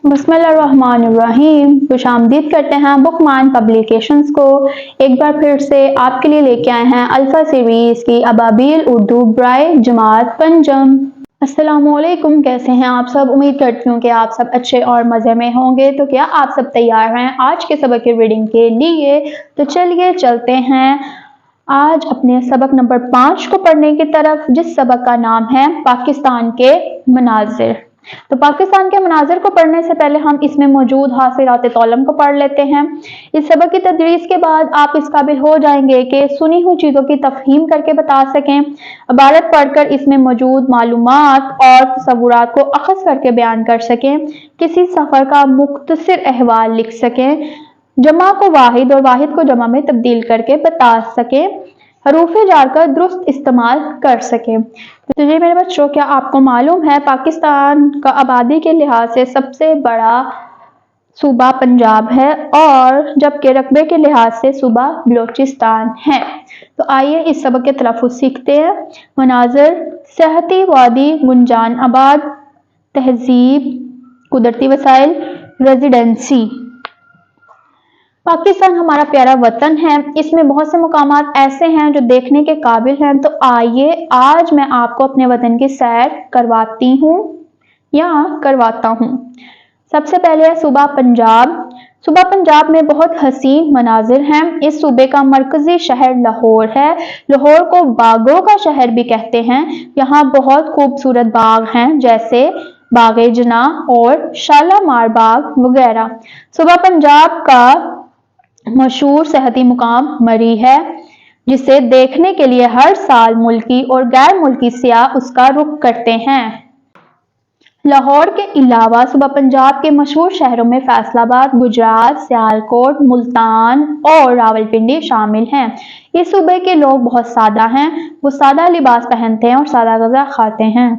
بسم اللہ الرحمن الرحیم۔ خوش آمدید کرتے ہیں بک مان پبلیکیشنز کو۔ ایک بار پھر سے آپ کے لیے لے کے آئے ہیں الفا سیریز کی ابابیل اردو برائے جماعت پنجم۔ السلام علیکم، کیسے ہیں آپ سب؟ امید کرتی ہوں کہ آپ سب اچھے اور مزے میں ہوں گے۔ تو کیا آپ سب تیار ہیں آج کے سبق کی ریڈنگ کے لیے؟ تو چلیے چلتے ہیں آج اپنے سبق نمبر 5 کو پڑھنے کی طرف، جس سبق کا نام ہے پاکستان کے مناظر۔ تو پاکستان کے مناظر کو پڑھنے سے پہلے ہم اس میں موجود حاصلات طولم کو پڑھ لیتے ہیں۔ اس سبق کی تدریس کے بعد آپ اس قابل ہو جائیں گے کہ سنی ہوئی چیزوں کی تفہیم کر کے بتا سکیں، عبارت پڑھ کر اس میں موجود معلومات اور تصورات کو اخذ کر کے بیان کر سکیں، کسی سفر کا مختصر احوال لکھ سکیں، جمع کو واحد اور واحد کو جمع میں تبدیل کر کے بتا سکیں، حروف جار کا درست استعمال کر سکیں۔ تو جی میرے بچوں، کیا آپ کو معلوم ہے پاکستان کا آبادی کے لحاظ سے سب سے بڑا صوبہ پنجاب ہے، اور جبکہ رقبے کے لحاظ سے صوبہ بلوچستان ہے؟ تو آئیے اس سبق کے تلفظ سیکھتے ہیں۔ مناظر: صحتی وادی، گنجان آباد، تہذیب، قدرتی وسائل، ریزیڈنسی۔ پاکستان ہمارا پیارا وطن ہے، اس میں بہت سے مقامات ایسے ہیں جو دیکھنے کے قابل ہیں۔ تو آئیے آج میں آپ کو اپنے وطن کی سیر کرواتی ہوں یا کرواتا ہوں۔ سب سے پہلے ہے صوبہ پنجاب۔ صوبہ پنجاب میں بہت حسین مناظر ہیں۔ اس صوبے کا مرکزی شہر لاہور ہے۔ لاہور کو باغوں کا شہر بھی کہتے ہیں۔ یہاں بہت خوبصورت باغ ہیں، جیسے باغ جناح اور شالامار باغ وغیرہ۔ صوبہ پنجاب کا مشہور سیاحتی مقام مری ہے، جسے دیکھنے کے لیے ہر سال ملکی اور غیر ملکی سیاح اس کا رخ کرتے ہیں۔ لاہور کے علاوہ صوبہ پنجاب کے مشہور شہروں میں فیصل آباد، گجرات، سیالکوٹ، ملتان اور راولپنڈی شامل ہیں۔ اس صوبے کے لوگ بہت سادہ ہیں، وہ سادہ لباس پہنتے ہیں اور سادہ غذا کھاتے ہیں۔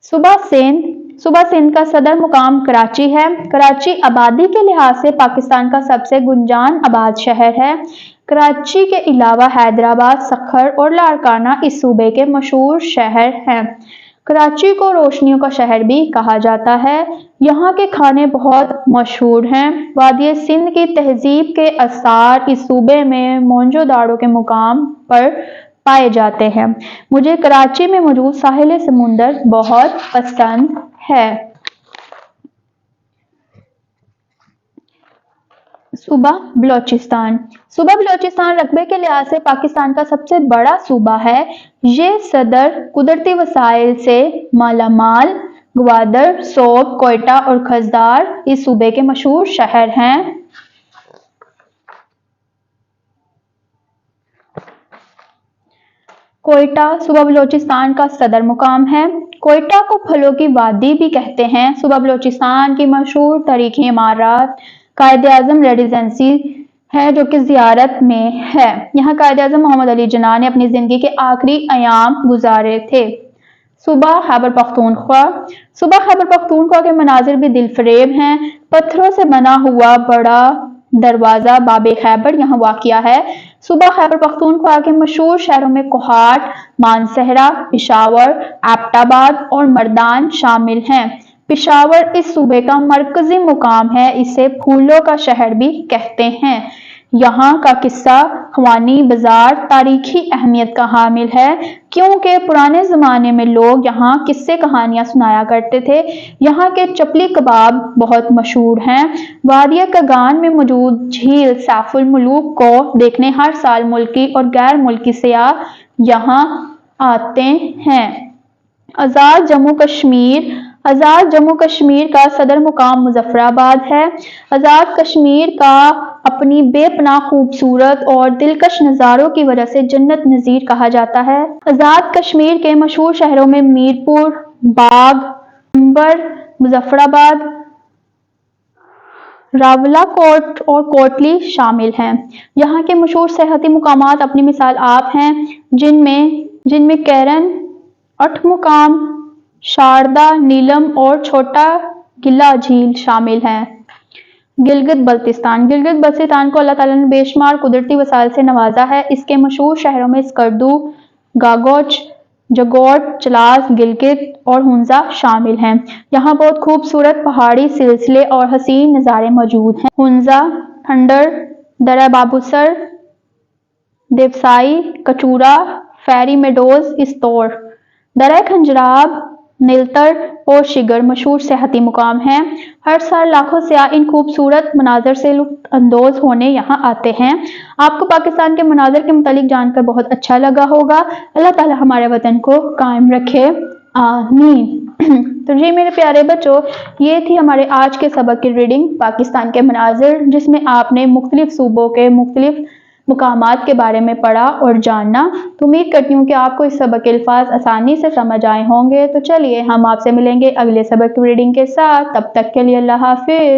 صوبہ سندھ۔ صوبہ سندھ کا صدر مقام کراچی ہے۔ کراچی آبادی کے لحاظ سے پاکستان کا سب سے گنجان آباد شہر ہے۔ کراچی کے علاوہ حیدرآباد، سکھر اور لاڑکانہ اس صوبے کے مشہور شہر ہیں۔ کراچی کو روشنیوں کا شہر بھی کہا جاتا ہے۔ یہاں کے کھانے بہت مشہور ہیں۔ وادی سندھ کی تہذیب کے آثار اس صوبے میں موہنجو داڑو کے مقام پر پائے جاتے ہیں۔ مجھے کراچی میں موجود ساحل سمندر بہت پسند ہے۔ صوبہ بلوچستان۔ صوبہ بلوچستان رقبے کے لحاظ سے پاکستان کا سب سے بڑا صوبہ ہے۔ یہ صدر قدرتی وسائل سے مالا مال۔ گوادر، سوات، کوئٹہ اور کھزدار اس صوبے کے مشہور شہر ہیں۔ کوئٹہ صوبہ بلوچستان کا صدر مقام ہے۔ کوئٹہ کو پھلوں کی وادی بھی کہتے ہیں۔ صوبہ بلوچستان کی مشہور تاریخی عمارت قائد اعظم ریزیڈنسی ہے، جو کہ زیارت میں ہے۔ یہاں قائد اعظم محمد علی جناح نے اپنی زندگی کے آخری ایام گزارے تھے۔ صوبہ خیبر پختونخوا۔ صوبہ خیبر پختونخوا کے مناظر بھی دل فریب ہیں۔ پتھروں سے بنا ہوا بڑا دروازہ باب خیبر یہاں واقع ہے۔ صوبہ خیبر پختونخوا کے مشہور شہروں میں کوہاٹ، مانسہرہ، پشاور، ایبٹ آباد اور مردان شامل ہیں۔ پشاور اس صوبے کا مرکزی مقام ہے، اسے پھولوں کا شہر بھی کہتے ہیں۔ یہاں کا قصہ خوانی بازار تاریخی اہمیت کا حامل ہے، کیونکہ پرانے زمانے میں لوگ یہاں قصے کہانیاں سنایا کرتے تھے۔ یہاں کے چپلی کباب بہت مشہور ہیں۔ وادی کاغان میں موجود جھیل سیف الملوک کو دیکھنے ہر سال ملکی اور غیر ملکی سیاح یہاں آتے ہیں۔ آزاد جموں کشمیر۔ آزاد جموں کشمیر کا صدر مقام مظفر آباد ہے۔ آزاد کشمیر کا اپنی بے پناہ خوبصورت اور دلکش نظاروں کی وجہ سے جنت نظیر کہا جاتا ہے۔ آزاد کشمیر کے مشہور شہروں میں میرپور، باغ، امبر، مظفر آباد، راولاکوٹ اور کوٹلی شامل ہیں۔ یہاں کے مشہور سیاحتی مقامات اپنی مثال آپ ہیں، جن میں کیرن، اٹھ مقام، شاردا، نیلم اور چھوٹا گلہ جھیل شامل ہیں۔ گلگت بلتستان۔ گلگت بلتستان کو اللہ تعالیٰ نے بے شمار قدرتی وسائل سے نوازا ہے۔ اس کے مشہور شہروں میں اسکردو، گاگوچ، جگوٹ، چلاس، گلگت اور ہنزا شامل ہیں۔ یہاں بہت خوبصورت پہاڑی سلسلے اور حسین نظارے موجود ہیں۔ ہنزا، ٹھنڈر، درہ بابوسر، دیوسائی، کچورا، فیری میڈوز، استور، درہ کھنجراب، نیلتر اور شگر مشہور سیاحتی مقام ہیں۔ ہر سال لاکھوں سیاح ان خوبصورت مناظر سے لطف اندوز ہونے یہاں آتے ہیں۔ آپ کو پاکستان کے مناظر کے متعلق جان کر بہت اچھا لگا ہوگا۔ اللہ تعالی ہمارے وطن کو قائم رکھے، آمین۔ تو جی میرے پیارے بچوں، یہ تھی ہمارے آج کے سبق کی ریڈنگ پاکستان کے مناظر، جس میں آپ نے مختلف صوبوں کے مختلف مقامات کے بارے میں پڑھا اور جاننا۔ تو امید کرتی ہوں کہ آپ کو اس سبق کے الفاظ آسانی سے سمجھ آئے ہوں گے۔ تو چلیے ہم آپ سے ملیں گے اگلے سبق کی ریڈنگ کے ساتھ، تب تک کے لیے اللہ حافظ۔